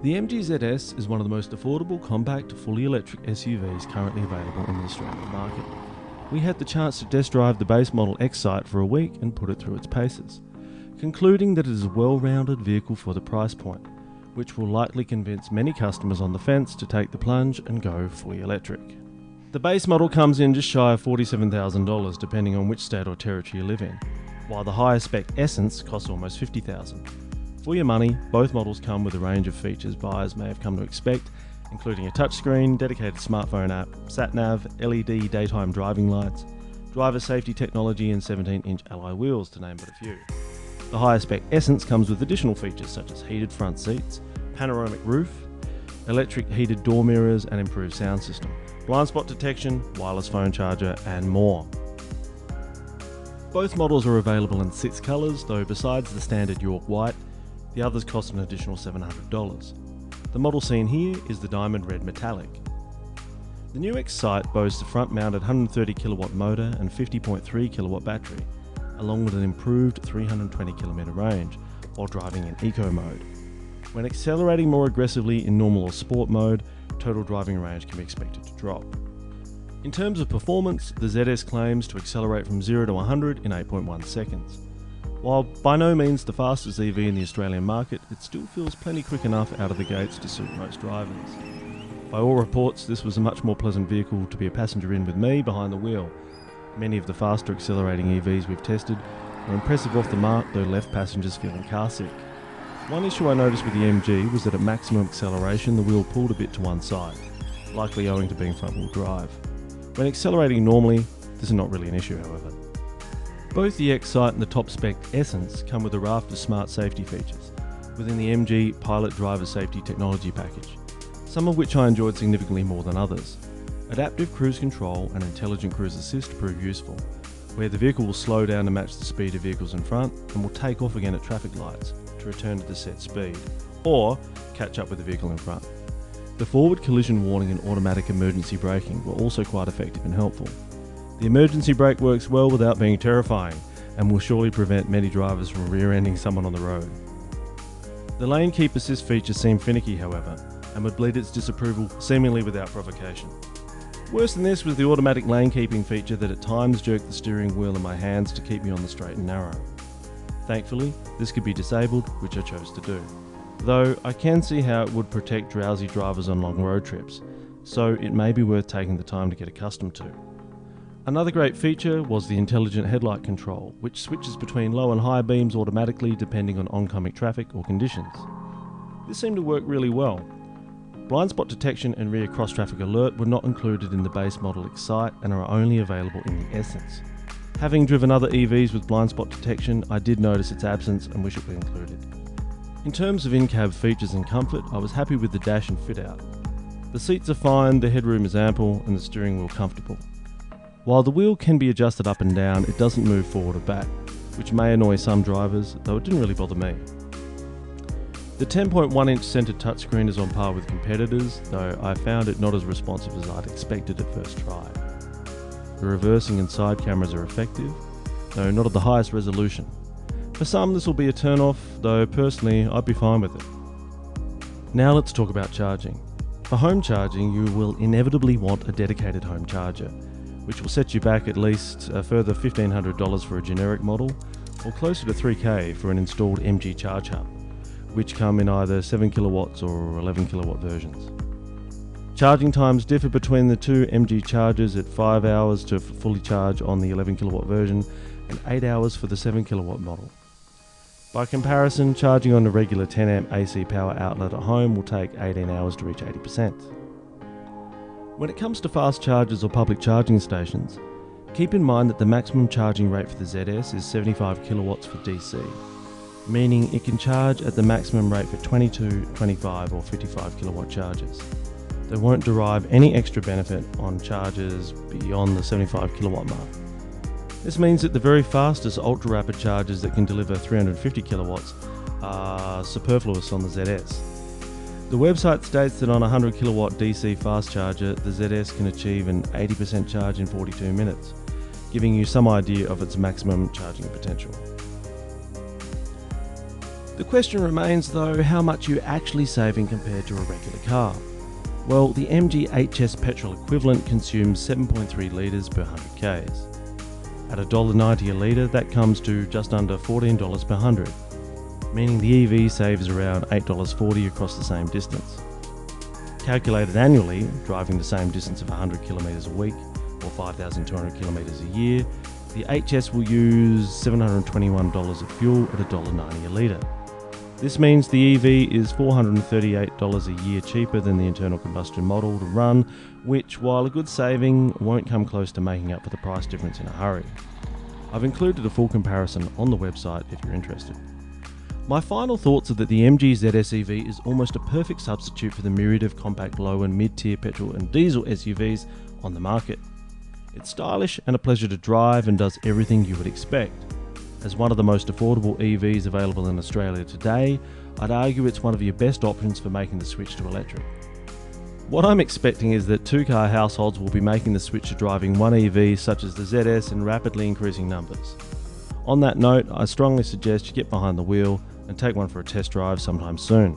The MGZS is one of the most affordable compact fully electric SUVs currently available in the Australian market. We had the chance to test drive the base model Excite for a week and put it through its paces, concluding that it is a well-rounded vehicle for the price point, which will likely convince many customers on the fence to take the plunge and go fully electric. The base model comes in just shy of $47,000 depending on which state or territory you live in, while the higher spec Essence costs almost $50,000. For your money, both models come with a range of features buyers may have come to expect, including a touchscreen, dedicated smartphone app, sat-nav, LED daytime driving lights, driver safety technology and 17-inch alloy wheels, to name but a few. The higher spec Essence comes with additional features such as heated front seats, panoramic roof, electric heated door mirrors and improved sound system, blind spot detection, wireless phone charger and more. Both models are available in 6 colours, though besides the standard York White, the others cost an additional $700. The model seen here is the Diamond Red Metallic. The new Excite boasts a front-mounted 130 kilowatt motor and 50.3 kilowatt battery, along with an improved 320 kilometre range while driving in eco mode. When accelerating more aggressively in normal or sport mode, total driving range can be expected to drop. In terms of performance, the ZS claims to accelerate from 0 to 100 in 8.1 seconds. While by no means the fastest EV in the Australian market, it still feels plenty quick enough out of the gates to suit most drivers. By all reports, this was a much more pleasant vehicle to be a passenger in with me behind the wheel. Many of the faster accelerating EVs we've tested were impressive off the mark, though left passengers feeling car sick. One issue I noticed with the MG was that at maximum acceleration the wheel pulled a bit to one side, likely owing to being front wheel drive. When accelerating normally, this is not really an issue however. Both the Excite and the top spec Essence come with a raft of smart safety features within the MG Pilot Driver Safety Technology package, some of which I enjoyed significantly more than others. Adaptive cruise control and intelligent cruise assist prove useful, where the vehicle will slow down to match the speed of vehicles in front and will take off again at traffic lights to return to the set speed, or catch up with the vehicle in front. The forward collision warning and automatic emergency braking were also quite effective and helpful. The emergency brake works well without being terrifying and will surely prevent many drivers from rear-ending someone on the road. The lane keep assist feature seemed finicky however, and would bleed its disapproval seemingly without provocation. Worse than this was the automatic lane keeping feature that at times jerked the steering wheel in my hands to keep me on the straight and narrow. Thankfully, this could be disabled, which I chose to do. Though I can see how it would protect drowsy drivers on long road trips, so it may be worth taking the time to get accustomed to. Another great feature was the intelligent headlight control, which switches between low and high beams automatically depending on oncoming traffic or conditions. This seemed to work really well. Blind spot detection and rear cross traffic alert were not included in the base model Excite and are only available in the Essence. Having driven other EVs with blind spot detection, I did notice its absence and wish it were included. In terms of in-cab features and comfort, I was happy with the dash and fit out. The seats are fine, the headroom is ample and the steering wheel comfortable. While the wheel can be adjusted up and down, it doesn't move forward or back, which may annoy some drivers, though it didn't really bother me. The 10.1-inch centered touchscreen is on par with competitors, though I found it not as responsive as I'd expected at first try. The reversing and side cameras are effective, though not of the highest resolution. For some this will be a turn-off, though personally I'd be fine with it. Now let's talk about charging. For home charging, you will inevitably want a dedicated home charger, which will set you back at least a further $1,500 for a generic model, or closer to $3,000 for an installed MG Charge Hub, which come in either 7 kilowatts or 11 kilowatt versions. Charging times differ between the two MG chargers at 5 hours to fully charge on the 11 kilowatt version and 8 hours for the 7 kilowatt model. By comparison, charging on a regular 10 amp AC power outlet at home will take 18 hours to reach 80%. When it comes to fast chargers or public charging stations, keep in mind that the maximum charging rate for the ZS is 75 kilowatts for DC, meaning it can charge at the maximum rate for 22, 25 or 55 kilowatt chargers. They won't derive any extra benefit on chargers beyond the 75 kilowatt mark. This means that the very fastest ultra-rapid chargers that can deliver 350 kilowatts are superfluous on the ZS. The website states that on a 100 kilowatt DC fast charger, the ZS can achieve an 80% charge in 42 minutes, giving you some idea of its maximum charging potential. The question remains though, how much are you actually saving compared to a regular car? Well, the MGHS petrol equivalent consumes 7.3 litres per 100 k's. At $1.90 a litre, that comes to just under $14 per 100, meaning the EV saves around $8.40 across the same distance. Calculated annually, driving the same distance of 100 kilometres a week or 5,200 kilometres a year, the HS will use $721 of fuel at $1.90 a litre. This means the EV is $438 a year cheaper than the internal combustion model to run, which, while a good saving, won't come close to making up for the price difference in a hurry. I've included a full comparison on the website if you're interested. My final thoughts are that the MGZSEV is almost a perfect substitute for the myriad of compact low and mid-tier petrol and diesel SUVs on the market. It's stylish and a pleasure to drive and does everything you would expect. As one of the most affordable EVs available in Australia today, I'd argue it's one of your best options for making the switch to electric. What I'm expecting is that two-car households will be making the switch to driving one EV such as the ZS in rapidly increasing numbers. On that note, I strongly suggest you get behind the wheel and take one for a test drive sometime soon.